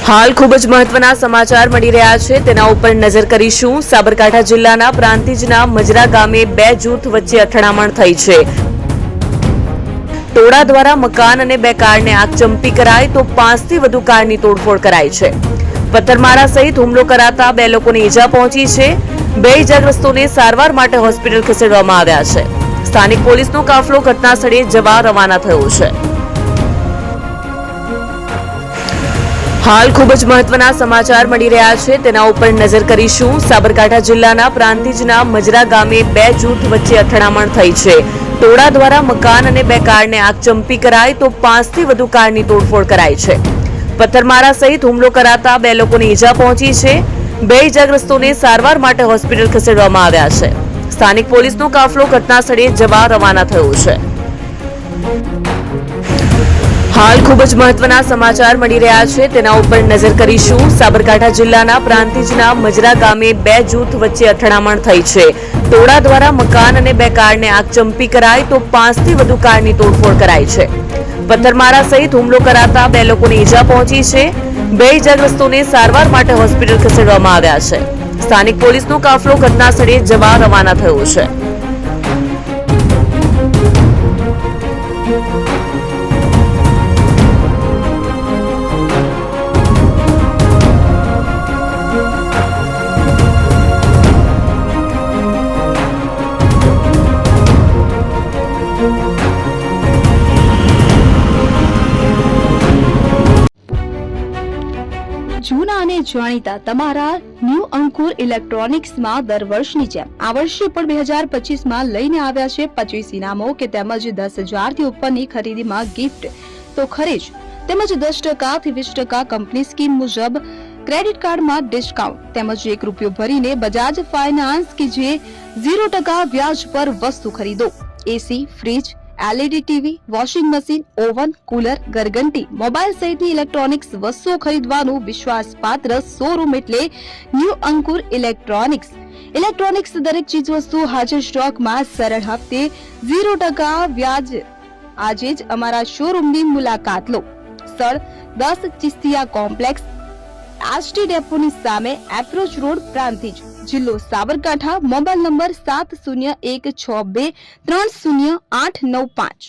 હાલ ખૂબ જ મહત્વના સમાચાર મળી રહ્યા છે, તેના ઉપર નજર કરીશું। સાબરકાંઠા જિલ્લાના પ્રાંતિજના મજરા ગામે બે જૂથ વચ્ચે અથડામણ થઈ છે। ટોળા દ્વારા મકાન અને બે કારને આગચંપી કરાઈ તો 5 થી વધુ કારની તોડફોડ કરાઈ છે। પથ્થરમારા સહિત હુમલો કરાતા બે લોકોને ઈજા પહોંચી છે। બે ઈજાગ્રસ્તોને સારવાર માટે હોસ્પિટલ ખસેડવામાં આવ્યા છે। સ્થાનિક પોલીસનો કાફલો ઘટના સ્થળે જવા રવાના થયો છે। હાલ ખૂબ જ મહત્વના સમાચાર મળી રહ્યા છે, તેના ઉપર નજર કરીશું। સાબરકાંઠા જિલ્લાના પ્રાંતિજના મજરા ગામે બે જૂથ વચ્ચે અથડામણ થઈ છે। ટોળા દ્વારા મકાન અને બે કારને આગચંપી કરાઈ તો 5 થી વધુ કારની તોડફોડ કરાઈ છે। પથ્થરમારા સહિત હુમલો કરાતા બે લોકોને ઈજા પહોંચી છે। બે ઈજાગ્રસ્તોને સારવાર માટે હોસ્પિટલ ખસેડવામાં આવ્યા છે। સ્થાનિક પોલીસનો કાફલો ઘટના સ્થળે જવા રવાના થયો છે। હાલ ખૂબ જ મહત્વના સમાચાર મળી રહ્યા છે, તેના ઉપર નજર કરીશું। સાબરકાંઠા જિલ્લાના પ્રાંતિજના મજરા ગામે બે જૂથ વચ્ચે અથડામણ થઈ છે। ટોળા દ્વારા મકાન અને બે કારને આગચંપી કરાઈ તો 5 થી વધુ કારની તોડફોડ કરાઈ છે। પથ્થરમારા સહિત હુમલો કરાતા બે લોકોને ઈજા પહોંચી છે। બે ઈજાગ્રસ્તોને સારવાર માટે હોસ્પિટલ ખસેડવામાં આવ્યા છે। સ્થાનિક પોલીસનો કાફલો ઘટના સ્થળે જવા રવાના થયો છે। જૂના અને જાણીતા તમારા ન્યૂ અંકુર ઇલેક્ટ્રોનિક્સમાં દર વર્ષની જેમ આ વર્ષે પણ 2025માં લઈને આવ્યા છે 25 ઇનામો કે તેમજ 10,000 થી ઉપરની ખરીદીમાં ગિફ્ટ તો ખરીદ તેમજ 10% થી 20% કંપની સ્કીમ મુજબ ક્રેડિટ કાર્ડમાં ડિસ્કાઉન્ટ તેમજ ₹1 ભરીને બજાજ ફાઇનાન્સ કે જે 0% વ્યાજ પર વસ્તુ ખરીદો। AC, fridge, LED TV, washing machine, oven, cooler, ગરગંટી, મોબાઈલ સહિતની ઇલેક્ટ્રોનિક્સ વસ્તુઓ ખરીદવાનું વિશ્વાસપાત્ર શોરૂમ એટલે ન્યૂ અંકુર ઇલેક્ટ્રોનિક્સ। ઇલેક્ટ્રોનિક્સ દરેક ચીજ વસ્તુ હાજર સ્ટોકમાં સરળ હપ્તે 0% વ્યાજ। આજે જ અમારા શોરૂમની મુલાકાત લો। સ્થળ 10 ચિસ્તિયા કોમ્પ્લેક્સ, આષ્ટી ડેપોની સામે, એપ્રોચ રોડ, પ્રાંતિજ, જિલ્લો Sabarkantha. Mobile number 7016230895।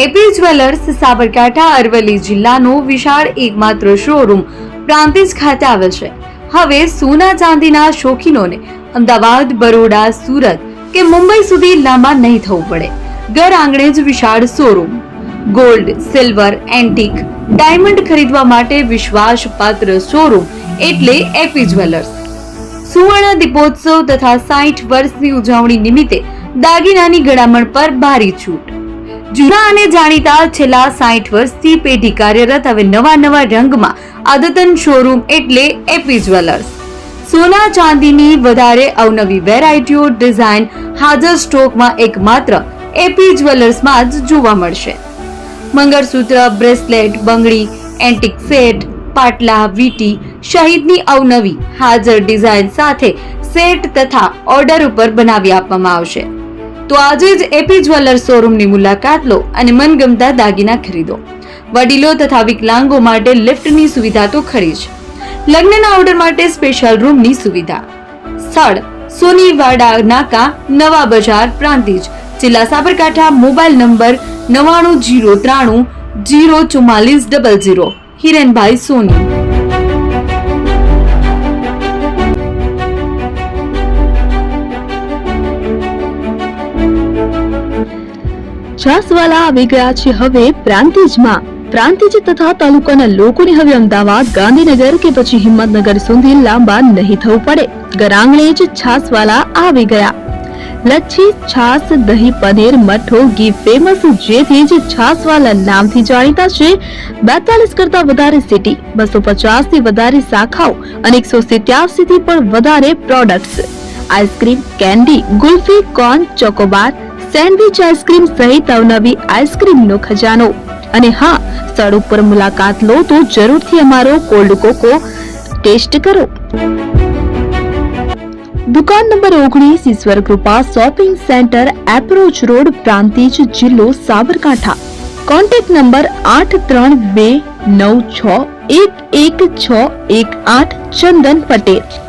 AP jewellers Sabarkantha Aravalli જિલ્લાનો વિશાળ એકમાત્ર શોરૂમ પ્રાંતિજ ખાતે આવેલ છે। હવે સોના ચાંદીના શોખીનોને અમદાવાદ, બરોડા, સુરત કે મુંબઈ સુધી લાંબા નહીં થવું પડે। ઘર આંગણે જ વિશાળ showroom. Gold, silver, antique, diamond ખરીદવા માટે વિશ્વાસપાત્ર શોરૂમ એટલે એપી જ્વેલર્સ। સુવર્ણ દીપોત્સવ તથા 60 વર્ષની ઉજવણી નિમિત્તે દાગીનાની ગળામણ પર ભારી છૂટ। જૂના અને જાણીતા છેલ્લા 60 વર્ષથી પેઢી કાર્યરત હવે નવા રંગમાં અદ્યતન શોરૂમ એટલે એપી જ્વેલર્સ। સોના ચાંદીની વધારે અવનવી વેરાયટીઓ, ડિઝાઇન હાજર સ્ટોકમાં એકમાત્ર એપી જ્વેલર્સમાં જ જોવા મળશે। મંગળસૂત્ર, બ્રેસલેટ, બંગડી, એન્ટિક સેટ, પાટલા, વીટી સહિતની અવનવી હાજર ડિઝાઇન સાથે સેટ તથા ઓર્ડર ઉપર બનાવી આપવામાં આવશે। તો આજે જ એપી જ્વેલર્સ શોરૂમની મુલાકાત લો અને મનગમતા દાગીના ખરીદો। વડીલો તથા વિકલાંગો માટે લિફ્ટની સુવિધા તો ખરી જ, લગ્નના ઓર્ડર માટે સ્પેશિયલ રૂમની સુવિધા। સ્થળ સોનીવાડા નાકા, નવા બજાર, પ્રાંતિજ, જિલ્લા સાબરકાંઠા। Mobile number 9903304400। હિરેનભાઈ સોની। છાસવાલા આવી ગયા છે હવે પ્રાંતિજમાં। પ્રાંતિજ તથા તાલુકાના લોકોને હવે અમદાવાદ, ગાંધીનગર કે પછી હિંમતનગર સુધી લાંબા નહીં થવું પડે। ઘર આંગણે જ છાસવાલા આવી ગયા। લચ્છી, છાસ, દહીં, પનીર, મઠો, ઘી ફેમસ જેથી જ છાસવાલા નામથી જાણીતા છે। 42 કરતા વધારે સિટી, 250 થી વધારે શાખાઓ અને 187 થી પણ વધારે products. Ice cream, candy, kulfi, corn, Chocobar, sandwich ice cream સહિત અવનવી આઈસ્ક્રીમનો ખજાનો. અને હા, સ્થળ ઉપર મુલાકાત લો તો જરૂરથી અમારો કોલ્ડ કોકો ટેસ્ટ કરો. દુકાન number 19, Ishwar Krupa shopping centre, approach road, Prantij, જિલ્લો સાબરકાંઠા. Contact number 8329611618, Chandan Patel.